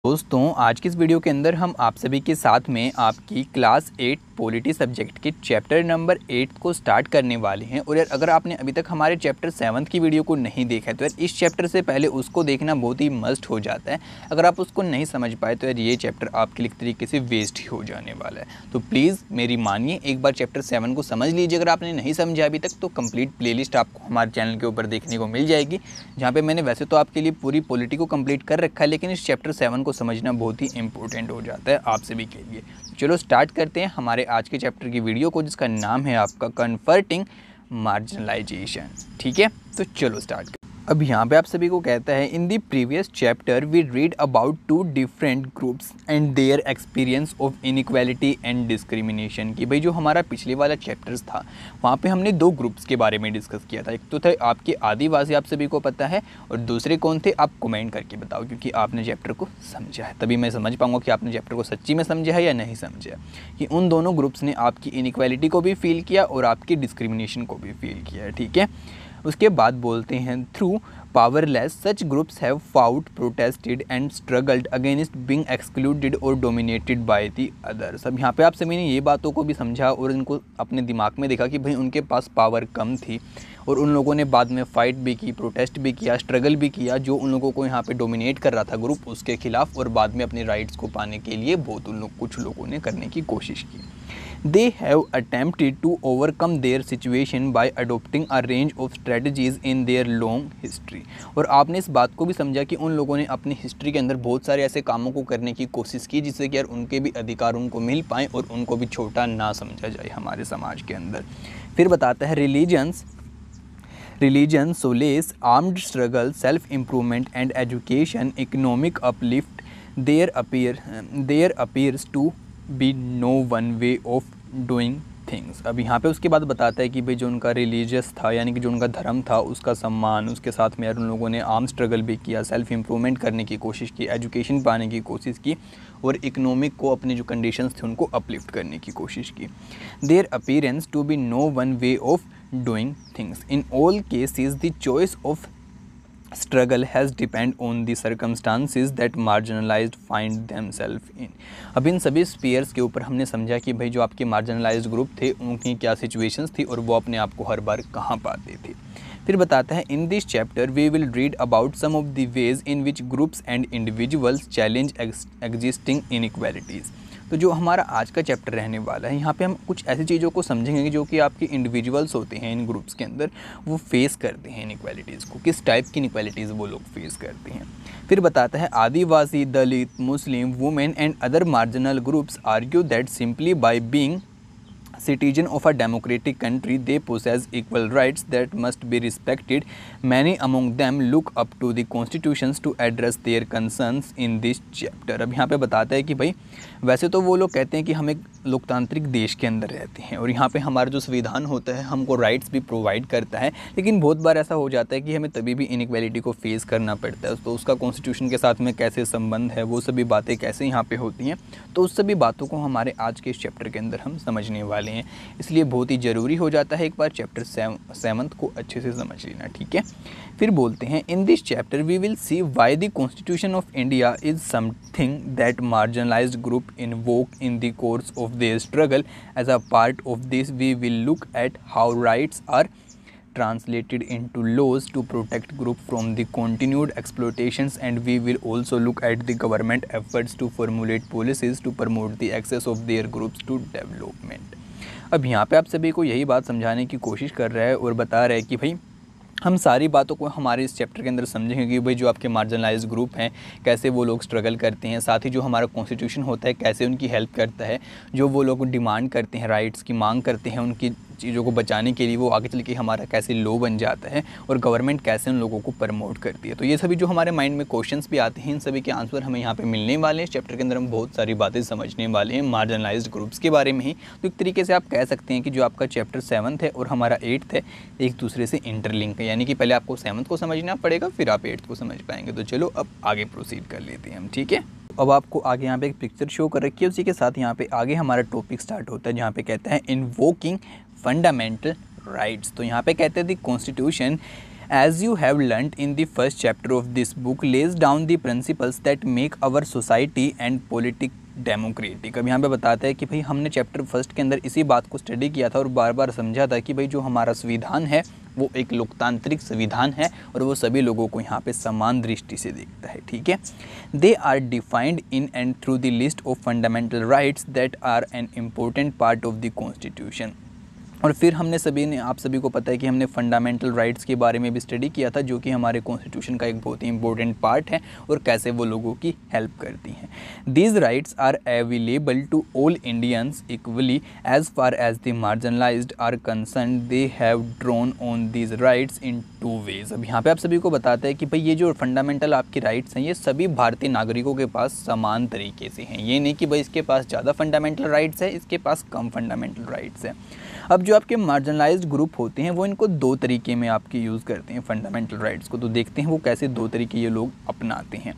दोस्तों आज की इस वीडियो के अंदर हम आप सभी के साथ में आपकी क्लास 8 पॉलिटी सब्जेक्ट के चैप्टर नंबर 8 को स्टार्ट करने वाले हैं। और यार अगर आपने अभी तक हमारे चैप्टर 7 की वीडियो को नहीं देखा है तो यार इस चैप्टर से पहले उसको देखना बहुत ही मस्ट हो जाता है। अगर आप उसको नहीं समझ पाए तो यार ये चैप्टर आपके लिए एक तरीके से वेस्ट ही हो जाने वाला है। तो प्लीज़ मेरी मानिए, एक बार चैप्टर 7 को समझ लीजिए। अगर आपने नहीं समझा अभी तक तो कंप्लीट प्लेलिस्ट आपको हमारे चैनल के ऊपर देखने को मिल जाएगी, जहाँ पे मैंने वैसे तो आपके लिए पूरी पॉलिटी को कंप्लीट कर रखा है, लेकिन इस चैप्टर 7 को समझना बहुत ही इंपॉर्टेंट हो जाता है आप सभी के लिए। चलो स्टार्ट करते हैं हमारे आज के चैप्टर की वीडियो को, जिसका नाम है आपका कन्वर्टिंग मार्जिनलाइजेशन। ठीक है, तो चलो स्टार्ट। अब यहाँ पे आप सभी को कहता है, in the previous chapter we read about two different groups and their experience of inequality and discrimination. की भाई जो हमारा पिछले वाला चैप्टर्स था वहाँ पे हमने दो ग्रुप्स के बारे में डिस्कस किया था। एक तो थे आपके आदिवासी, आप सभी को पता है, और दूसरे कौन थे आप कमेंट करके बताओ, क्योंकि आपने चैप्टर को समझा है तभी मैं समझ पाऊँगा कि आपने चैप्टर को सच्ची में समझा है या नहीं समझा। कि उन दोनों ग्रुप्स ने आपकी इनइक्वालिटी को भी फील किया और आपकी डिस्क्रिमिनेशन को भी फील किया है। ठीक है, उसके बाद बोलते हैं, through powerless such groups have fought, protested and struggled against being excluded और डोमिनेटेड बाय द अदर्स। अब यहाँ पे आप सभी ने ये बातों को भी समझा और इनको अपने दिमाग में देखा कि भाई उनके पास पावर कम थी और उन लोगों ने बाद में फ़ाइट भी की, प्रोटेस्ट भी किया, स्ट्रगल भी किया, जो उन लोगों को यहाँ पे डोमिनेट कर रहा था ग्रुप उसके खिलाफ, और बाद में अपने राइट्स को पाने के लिए बहुत कुछ लोगों ने करने की कोशिश की। They have attempted to overcome their situation by adopting a range of strategies in their long history। और आपने इस बात को भी समझा कि उन लोगों ने अपनी हिस्ट्री के अंदर बहुत सारे ऐसे कामों को करने की कोशिश की जिससे कि यार उनके भी अधिकार उनको मिल पाएँ और उनको भी छोटा ना समझा जाए हमारे समाज के अंदर। फिर बताता है, religion, solace, armed struggle, self-improvement and education, economic uplift, there appears to be no one way of doing things। अब यहाँ पे उसके बाद बताता है कि भाई जो उनका रिलीजियस था, यानी कि जो उनका धर्म था उसका सम्मान, उसके साथ में यार उन लोगों ने आर्म स्ट्रगल भी किया, सेल्फ इम्प्रूवमेंट करने की कोशिश की, एजुकेशन पाने की कोशिश की और इकोनॉमिक को अपने जो कंडीशंस थे उनको अपलिफ्ट करने की कोशिश की। There appearance to be no one way of doing things, in all cases the choice of struggle has depend on the circumstances that marginalized find themselves in। अब इन सभी स्पीयर्स के ऊपर हमने समझा कि भाई जो आपके मार्जिनलाइज्ड ग्रुप थे उनकी क्या सिचुएशंस थी और वो अपने आप को हर बार कहाँ पाते थे। फिर बताता है, in this chapter we will read about some of the ways in which groups and individuals challenge existing inequalities. तो जो हमारा आज का चैप्टर रहने वाला है, यहाँ पे हम कुछ ऐसी चीज़ों को समझेंगे जो कि आपके इंडिविजुअल्स होते हैं इन ग्रुप्स के अंदर, वो फेस करते हैं इनइक्वालिटीज़ को, किस टाइप की इनइक्वालिटीज़ वो लोग फेस करते हैं। फिर बताता है, Adivasi, Dalit, Muslim, women and other marginal groups argue that simply by being citizen of a democratic country they possess equal rights that must be respected। Many among them look up to the constitutions to address their concerns in this chapter। अब यहाँ पे बताता है कि भाई वैसे तो वो लोग कहते हैं कि हम एक लोकतांत्रिक देश के अंदर रहते हैं और यहाँ पे हमारा जो संविधान होता है हमको राइट्स भी प्रोवाइड करता है, लेकिन बहुत बार ऐसा हो जाता है कि हमें तभी भी इनइक्वालिटी को फेस करना पड़ता है। तो उसका कॉन्स्टिट्यूशन के साथ में कैसे संबंध है, वो सभी बातें कैसे यहाँ पे होती हैं, तो उस सभी बातों को हमारे आज के इस चैप्टर के अंदर हम समझने वाले हैं। इसलिए बहुत ही ज़रूरी हो जाता है एक बार चैप्टर 7 को अच्छे से समझ लेना। ठीक है, फिर बोलते हैं, in this chapter we will see why the Constitution of India is something that marginalised group invoke in the course of their struggle. As a part of this we will look at how rights are translated into laws to protect group from the continued exploitations, and we will also look at the government efforts to formulate policies to promote the access of their groups to development। अब यहाँ पे आप सभी को यही बात समझाने की कोशिश कर रहा है और बता रहा है कि भाई हम सारी बातों को हमारे इस चैप्टर के अंदर समझेंगे कि भाई जो आपके मार्जिनलाइज्ड ग्रुप हैं कैसे वो लोग स्ट्रगल करते हैं, साथ ही जो हमारा कॉन्स्टिट्यूशन होता है कैसे उनकी हेल्प करता है, जो वो लोग डिमांड करते हैं, राइट्स की मांग करते हैं उनकी चीज़ों को बचाने के लिए, वो आगे चल के हमारा कैसे लॉ बन जाता है और गवर्नमेंट कैसे उन लोगों को प्रमोट करती है। तो ये सभी जो हमारे माइंड में क्वेश्चंस भी आते हैं इन सभी के आंसर हमें यहाँ पे मिलने वाले हैं। इस चैप्टर के अंदर हम बहुत सारी बातें समझने वाले हैं मार्जिनलाइज्ड ग्रुप्स के बारे में ही। तो एक तरीके से आप कह सकते हैं कि जो आपका चैप्टर 7 है और हमारा 8 है एक दूसरे से इंटरलिंक है, यानी कि पहले आपको 7 को समझना पड़ेगा फिर आप 8 को समझ पाएंगे। तो चलो अब आगे प्रोसीड कर लेते हैं हम। ठीक है, अब आपको आगे यहाँ पे एक पिक्चर शो कर रखी है, उसी के साथ यहाँ पे आगे हमारा टॉपिक स्टार्ट होता है जहाँ पे कहता है इन्वोकिंग फंडामेंटल राइट्स। तो यहाँ पे कहते हैं the constitution as you have learnt in the first chapter of this book, lays down the principles that make our society and politics democratic. अब यहाँ पे बताता है कि भाई हमने चैप्टर फर्स्ट के अंदर इसी बात को स्टडी किया था और बार बार समझा था कि भाई जो हमारा संविधान है वो एक लोकतांत्रिक संविधान है और वो सभी लोगों को यहाँ पे समान दृष्टि से देखता है। ठीक है, they are defined in and through the list of fundamental rights that are an important part of the constitution. और फिर हमने सभी ने, आप सभी को पता है कि हमने फंडामेंटल राइट्स के बारे में भी स्टडी किया था, जो कि हमारे कॉन्स्टिट्यूशन का एक बहुत ही इंपॉर्टेंट पार्ट है और कैसे वो लोगों की हेल्प करती हैं। These rights are available to all Indians equally as far as the marginalised are concern. They have drawn on these rights in two ways. अब यहाँ पे आप सभी को बताते हैं कि भाई ये जो फंडामेंटल आपकी राइट्स हैं ये सभी भारतीय नागरिकों के पास समान तरीके से हैं। ये नहीं कि भाई इसके पास ज़्यादा फंडामेंटल राइट्स है, इसके पास कम फंडामेंटल राइट्स है। अब जो आपके मार्जिनलाइज्ड ग्रुप होते हैं वो इनको दो तरीके में आपके यूज़ करते हैं फंडामेंटल राइट्स को। तो देखते हैं वो कैसे दो तरीके ये लोग अपनाते हैं।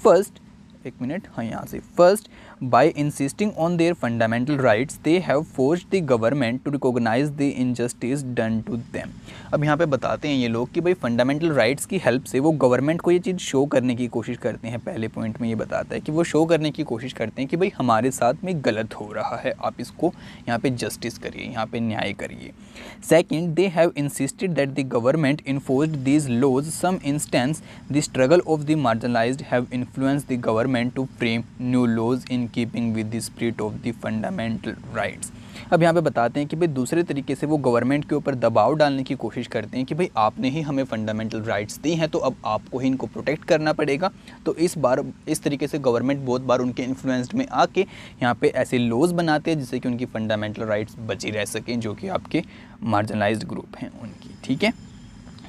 फर्स्ट, एक मिनट, हाँ यहाँ से, first, by insisting on their fundamental rights they have forced the government to recognise the injustice done to them. अब यहाँ पे बताते हैं ये लोग कि भाई फंडामेंटल राइट्स की हेल्प से वो गवर्नमेंट को ये चीज़ शो करने की कोशिश करते हैं। पहले पॉइंट में ये बताता है कि वो शो करने की कोशिश करते हैं कि भाई हमारे साथ में गलत हो रहा है, आप इसको यहाँ पे जस्टिस करिए, यहाँ पे न्याय करिए। Second, they have insisted that the government enforced these laws. Some instance the struggle of the marginalised have influenced the government to frame new laws in keeping with the spirit of the fundamental rights. अब यहाँ पे बताते हैं कि भाई दूसरे तरीके से वो गवर्नमेंट के ऊपर दबाव डालने की कोशिश करते हैं कि भाई आपने ही हमें फंडामेंटल राइट्स दी हैं तो अब आपको ही इनको प्रोटेक्ट करना पड़ेगा। तो इस बार इस तरीके से गवर्नमेंट बहुत बार उनके इन्फ्लुएंस्ड में आके यहाँ पे ऐसे लॉज बनाते हैं जिससे कि उनकी फंडामेंटल राइट्स बची रह सकें, जो कि आपके मार्जिनलाइज्ड ग्रुप हैं उनकी। ठीक है,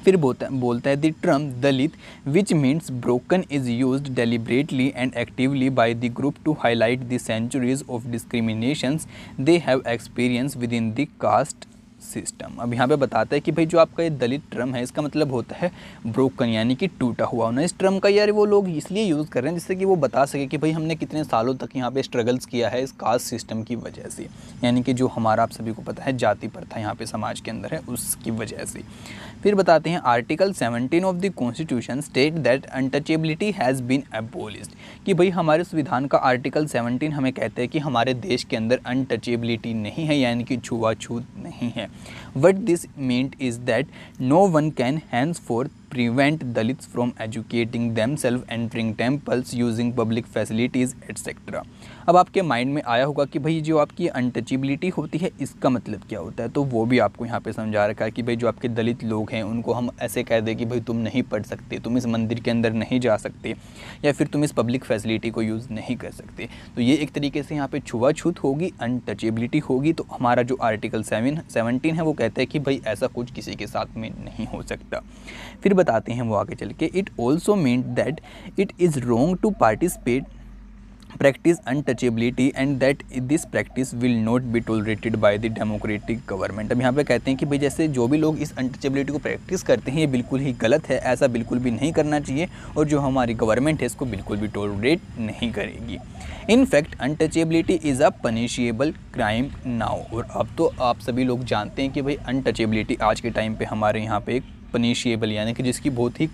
फिर बोलता है the term Dalit which means broken is used deliberately and actively by the group to highlight the centuries of discriminations they have experience with in the caste system. अब यहाँ पे बताता है कि भाई जो आपका ये दलित टर्म है इसका मतलब होता है ब्रोकन, यानी कि टूटा हुआ होना। इस टर्म का यार वो लोग इसलिए यूज़ कर रहे हैं जिससे कि वो बता सके कि भाई हमने कितने सालों तक यहाँ पे स्ट्रगल्स किया है इस कास्ट सिस्टम की वजह से, यानी कि जो हमारा, आप सभी को पता है, जाति प्रथा यहाँ पे समाज के अंदर है उसकी वजह से। फिर बताते हैं article 17 of the constitution state that untouchability has been abolished. कि भाई हमारे संविधान का आर्टिकल 17 हमें कहते हैं कि हमारे देश के अंदर अनटचेबिलिटी नहीं है, यानी कि छुआछूत नहीं है। What this meant is that no one can henceforth prevent Dalits from educating themselves, entering temples, using public facilities, etc. अब आपके माइंड में आया होगा कि भाई जो आपकी अनटचेबिलिटी होती है इसका मतलब क्या होता है, तो वो भी आपको यहाँ पे समझा रखा है कि भाई जो आपके दलित लोग हैं उनको हम ऐसे कह दें कि भाई तुम नहीं पढ़ सकते, तुम इस मंदिर के अंदर नहीं जा सकते, या फिर तुम इस पब्लिक फैसिलिटी को यूज़ नहीं कर सकते। तो ये एक तरीके से यहाँ पे छुआछूत होगी, अनटचेबिलिटी होगी। तो हमारा जो आर्टिकल 17 है वो कहता है कि भाई ऐसा कुछ किसी के साथ में नहीं हो सकता। फिर बताते हैं वो आगे चल के, it also means that it is wrong to participate practice untouchability and that this practice will not be tolerated by the democratic government। अब यहाँ पे कहते हैं कि भाई जैसे जो भी लोग इस अनटचेबिलिटी को प्रैक्टिस करते हैं ये बिल्कुल ही गलत है, ऐसा बिल्कुल भी नहीं करना चाहिए और जो हमारी गवर्नमेंट है इसको बिल्कुल भी टॉलरेट नहीं करेगी। In fact untouchability is a punishable crime now. और अब तो आप सभी लोग जानते हैं कि भाई अनटचेबिलिटी आज के टाइम पे हमारे यहाँ पे एक पनिशेबल, यानी कि जिसकी बहुत ही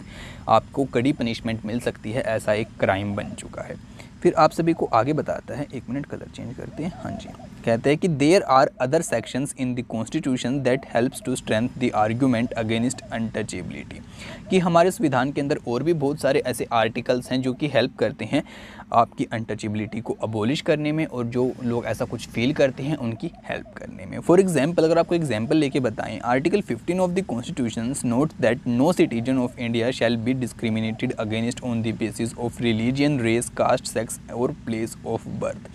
आपको कड़ी पनिशमेंट मिल सकती है, ऐसा एक क्राइम बन चुका है। फिर आप सभी को आगे बताता है, एक मिनट कलर चेंज करते हैं, हाँ जी, कहते हैं कि there are other sections in the constitution that helps to strength the argument against untouchability. कि हमारे संविधान के अंदर और भी बहुत सारे ऐसे आर्टिकल्स हैं जो कि हेल्प करते हैं आपकी अनटचेबिलिटी को अबोलिश करने में और जो लोग ऐसा कुछ फील करते हैं उनकी हेल्प करने में। फॉर एग्जाम्पल, अगर आपको एग्जाम्पल लेके बताएं, article 15 of the constitution note that no citizen of India shall be discriminated against on the basis of religion, race, caste, sex और प्लेस ऑफ बर्थ।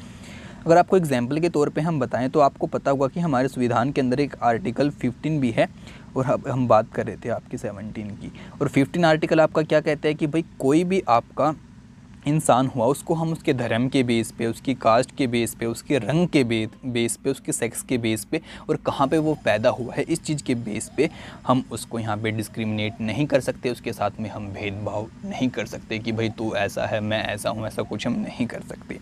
अगर आपको एग्जाम्पल के तौर पे हम बताएं तो आपको पता होगा कि हमारे संविधान के अंदर एक आर्टिकल 15 भी है और अब हम बात कर रहे थे आपकी 17 की। और 15 आर्टिकल आपका क्या कहता है कि भाई कोई भी आपका इंसान हुआ उसको हम उसके धर्म के बेस पे, उसकी कास्ट के बेस पे, उसके रंग के बेस पे, उसके सेक्स के बेस पे और कहाँ पे वो पैदा हुआ है इस चीज़ के बेस पे हम उसको यहाँ पे डिस्क्रिमिनेट नहीं कर सकते, उसके साथ में हम भेदभाव नहीं कर सकते कि भाई तू ऐसा है मैं ऐसा हूँ, ऐसा कुछ हम नहीं कर सकते।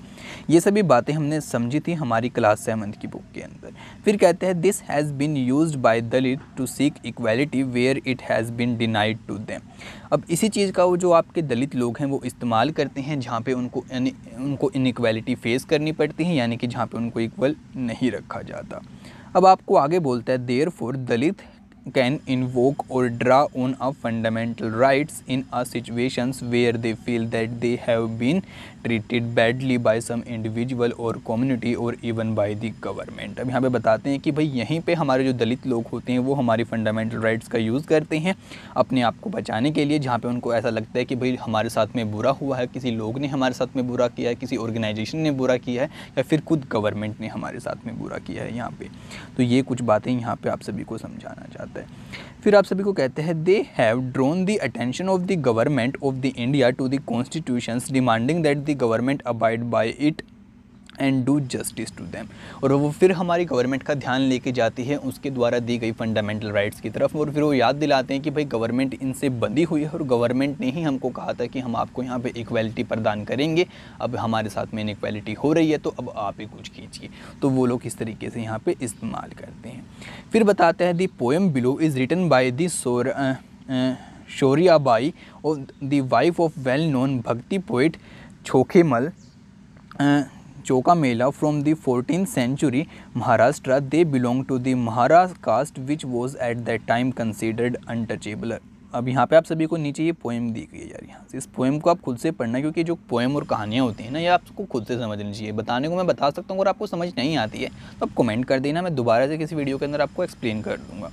ये सभी बातें हमने समझी थी हमारी क्लास 7 की बुक के अंदर। फिर कहते हैं this has been used by Dalit to seek equality where it has been denied to them. अब इसी चीज़ का वो जो आपके दलित लोग हैं वो इस्तेमाल करते हैं जहाँ पे उनको इनइक्वालिटी फेस करनी पड़ती है, यानी कि जहाँ पे उनको इक्वल नहीं रखा जाता। अब आपको आगे बोलता है therefore Dalit can invoke or draw on a fundamental rights in a situations where they feel that they have been treated badly by some individual or community or even by the government। अब यहाँ पे बताते हैं कि भाई यहीं पे हमारे जो दलित लोग होते हैं वो हमारी फंडामेंटल राइट्स का यूज़ करते हैं अपने आप को बचाने के लिए, जहाँ पे उनको ऐसा लगता है कि भाई हमारे साथ में बुरा हुआ है, किसी लोग ने हमारे साथ में बुरा किया है, किसी ऑर्गेनाइजेशन ने बुरा किया है या फिर खुद गवर्नमेंट ने हमारे साथ में बुरा किया है यहाँ पे। तो ये कुछ बातें यहाँ पे आप सभी को समझाना चाहता है। फिर आप सभी को कहते हैं they have drawn the attention of the government of the India to the constitutions demanding that the government abide by it and do justice to them. और वो फिर हमारी गवर्नमेंट का ध्यान लेके जाती है उसके द्वारा दी गई फंडामेंटल राइट्स की तरफ, और फिर वो याद दिलाते हैं कि भाई गवर्नमेंट इनसे बंधी हुई है और गवर्नमेंट ने ही हमको कहा था कि हम आपको यहाँ पे इक्वालिटी प्रदान करेंगे, अब हमारे साथ में इनइक्वालिटी हो रही है तो अब आप ही कुछ कीजिए। तो वो लोग इस तरीके से यहाँ पे इस्तेमाल करते हैं। फिर बताते हैं the poem below is written by the Soyrabai और the wife of well known bhakti poet Chokhamela Chokamela from the 14th century Maharashtra. They belong to the Mahara caste which was at that time considered untouchable। अब यहाँ पे आप सभी को नीचे ये poem दी गई है यार, यहाँ से इस पोएम को आप खुद से पढ़ना, क्योंकि जो पोएम और कहानियाँ होती हैं ना ये आपको खुद से समझनी चाहिए। बताने को मैं बता सकता हूँ, अगर आपको समझ नहीं आती है तो आप कमेंट कर देना, मैं दोबारा से किसी वीडियो के अंदर आपको एक्सप्लेन कर दूँगा।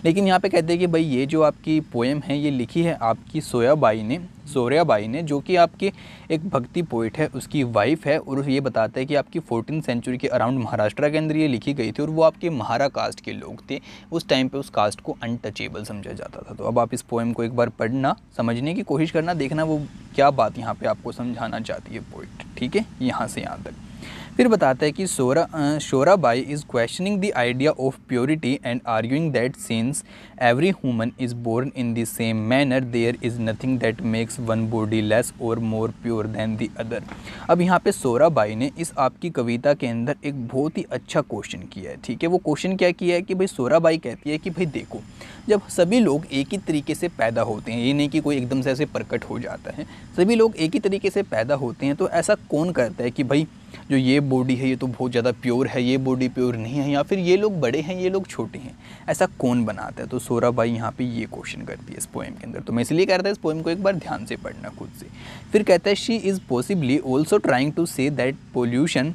लेकिन यहाँ पे कहते हैं कि भाई ये जो आपकी पोएम है ये लिखी है आपकी सोर्याबाई ने, जो कि आपकी एक भक्ति पोइट है, उसकी वाइफ है, और ये बताता है कि आपकी 14th सेंचुरी के अराउंड महाराष्ट्र के अंदर ये लिखी गई थी और वो आपके महारा कास्ट के लोग थे। उस टाइम पे उस कास्ट को अनटचेबल समझा जाता था। तो अब आप इस पोएम को एक बार पढ़ना, समझने की कोशिश करना, देखना वो क्या बात यहाँ पे आपको समझाना चाहती है पोइट। ठीक है, यहाँ से यहाँ तक। फिर बताता है कि Soyrabai is questioning the idea of purity and arguing that since every human is born in the same manner there is nothing that makes one body less or more pure than the other. अब यहाँ पे सोराबाई ने इस आपकी कविता के अंदर एक बहुत ही अच्छा क्वेश्चन किया है। ठीक है, वो क्वेश्चन क्या किया है कि भाई सोराबाई कहती है कि भाई देखो, जब सभी लोग एक ही तरीके से पैदा होते हैं, ये नहीं कि कोई एकदम से ऐसे प्रकट हो जाता है, सभी लोग एक ही तरीके से पैदा होते हैं, तो ऐसा कौन करता है कि भाई जो ये बॉडी है ये तो बहुत ज़्यादा प्योर है, ये बॉडी प्योर नहीं है, या फिर ये लोग बड़े हैं ये लोग छोटे हैं, ऐसा कौन बनाता है? तो सोराबाई यहाँ पे ये क्वेश्चन करती है इस पोएम के अंदर। तो मैं इसलिए कह रहा था इस पोएम को एक बार ध्यान से पढ़ना खुद से। फिर कहता है she is possibly also trying to say that pollution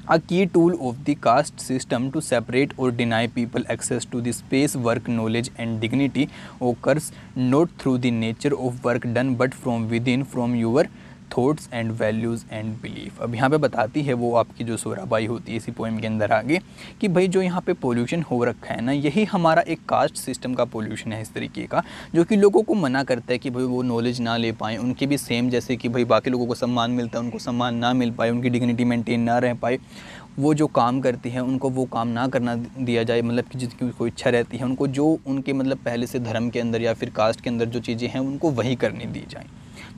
a key tool of the caste system to separate or deny people access to the space, work, knowledge and dignity occurs not through the nature of work done but from within, from your thoughts and values and belief. अब यहाँ पे बताती है वो आपकी जो सोराबाई होती है इसी पोएम के अंदर आगे कि भाई जो यहाँ पे पोल्यूशन हो रखा है ना, यही हमारा एक कास्ट सिस्टम का पोल्यूशन है इस तरीके का, जो कि लोगों को मना करता है कि भाई वो नॉलेज ना ले पाएँ, उनके भी सेम जैसे कि भाई बाकी लोगों को सम्मान मिलता है उनको सम्मान ना मिल पाए, उनकी डिग्निटी मेंटेन ना रह पाए, वो जो काम करती हैं उनको वो काम ना करना दिया जाए, मतलब कि जिसकी कोई इच्छा रहती है उनको जो उनके मतलब पहले से धर्म के अंदर या फिर कास्ट के अंदर जो चीज़ें हैं उनको वही करने दी जाएँ।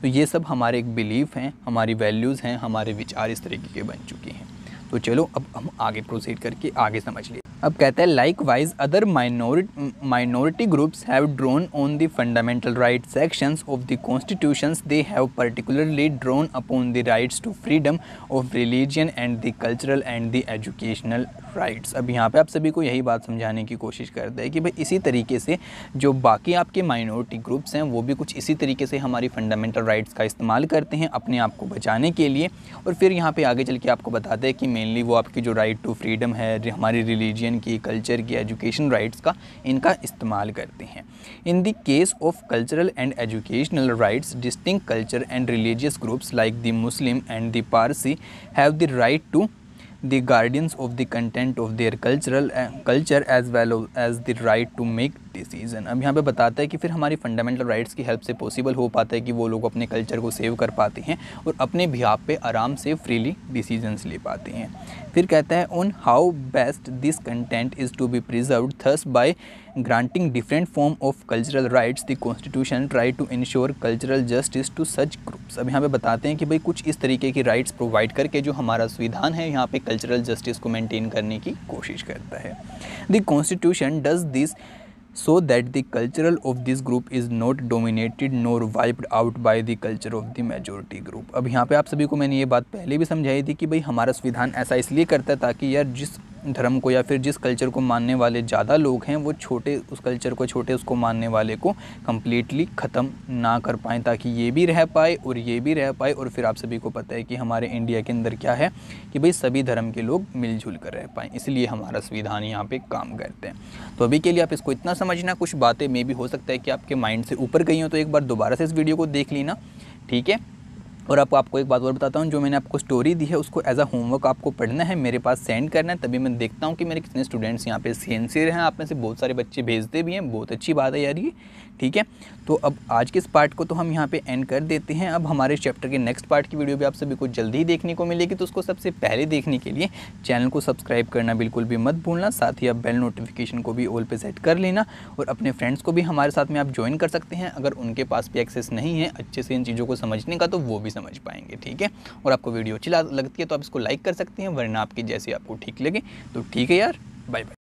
तो ये सब हमारे एक बिलीफ हैं, हमारी वैल्यूज़ हैं, हमारे विचार इस तरीके के बन चुके हैं। तो चलो अब हम आगे प्रोसीड करके आगे समझ लिए। अब कहता है likewise other minority groups have drawn on the fundamental right sections of the constitutions, they have particularly drawn upon the rights to freedom of religion and the cultural and the educational rights. अब यहाँ पे आप सभी को यही बात समझाने की कोशिश करते हैं कि भाई इसी तरीके से जो बाकी आपके माइनॉरिटी ग्रुप्स हैं वो भी कुछ इसी तरीके से हमारी फंडामेंटल राइट्स का इस्तेमाल करते हैं अपने आप को बचाने के लिए। और फिर यहाँ पे आगे चल के आपको बताते हैं कि मेनली वो आपकी जो राइट टू फ्रीडम है, हमारी रिलीजन की, कल्चर की, एजुकेशन राइट्स का, इनका इस्तेमाल करते हैं। In the case of cultural and educational rights, distinct culture and religious groups like the Muslim and the Parsi have the right to the guardians of the content of their culture as well as the right to make decision. अब यहाँ पे बताता है कि फिर हमारी fundamental rights की help से पॉसिबल हो पाता है कि वो लोग अपने कल्चर को सेव कर पाते हैं और अपने बिहाफ पे आराम से फ्रीली डिसीजंस ले पाते हैं। फिर कहता है on how best this content is to be preserved thus by granting different form of cultural rights the constitution try to ensure cultural justice to such groups। अब यहाँ पे बताते हैं कि भाई कुछ इस तरीके की राइट्स प्रोवाइड करके जो हमारा संविधान है यहाँ पे कल्चरल जस्टिस को मेंटेन करने की कोशिश करता है। The constitution does this so that the cultural of this group is not dominated nor wiped out by the culture of the majority group। अब यहाँ पे आप सभी को मैंने ये बात पहले भी समझाई थी कि भाई हमारा संविधान ऐसा इसलिए करता है ताकि यार जिस धर्म को या फिर जिस कल्चर को मानने वाले ज़्यादा लोग हैं वो छोटे उस कल्चर को छोटे उसको मानने वाले को कम्प्लीटली ख़त्म ना कर पाएँ, ताकि ये भी रह पाए और ये भी रह पाए। और फिर आप सभी को पता है कि हमारे इंडिया के अंदर क्या है कि भाई सभी धर्म के लोग मिलजुल कर रह पाएँ, इसलिए हमारा संविधान यहाँ पे काम करते हैं। तो अभी के लिए आप इसको इतना समझना, कुछ बातें में भी हो सकता है कि आपके माइंड से ऊपर गई हो, तो एक बार दोबारा से इस वीडियो को देख लेना, ठीक है। और आपको एक बात और बताता हूँ, जो मैंने आपको स्टोरी दी है उसको एज अ होमवर्क आपको पढ़ना है, मेरे पास सेंड करना है, तभी मैं देखता हूँ कि मेरे कितने स्टूडेंट्स यहाँ पे सिंसियर हैं। आप में से बहुत सारे बच्चे भेजते भी हैं, बहुत अच्छी बात है यार ये, ठीक है। तो अब आज के इस पार्ट को तो हम यहाँ पे एंड कर देते हैं। अब हमारे चैप्टर के नेक्स्ट पार्ट की वीडियो भी आप सभी को जल्दी ही देखने को मिलेगी, तो उसको सबसे पहले देखने के लिए चैनल को सब्सक्राइब करना बिल्कुल भी मत भूलना, साथ ही आप बेल नोटिफिकेशन को भी ऑल पे सेट कर लेना और अपने फ्रेंड्स को भी हमारे साथ में आप ज्वाइन कर सकते हैं। अगर उनके पास भी एक्सेस नहीं है अच्छे से इन चीज़ों को समझने का तो वो भी समझ पाएंगे, ठीक है। और आपको वीडियो अच्छी लगती है तो आप इसको लाइक कर सकते हैं, वरना आपकी जैसे आपको ठीक लगे तो ठीक है यार। Bye bye.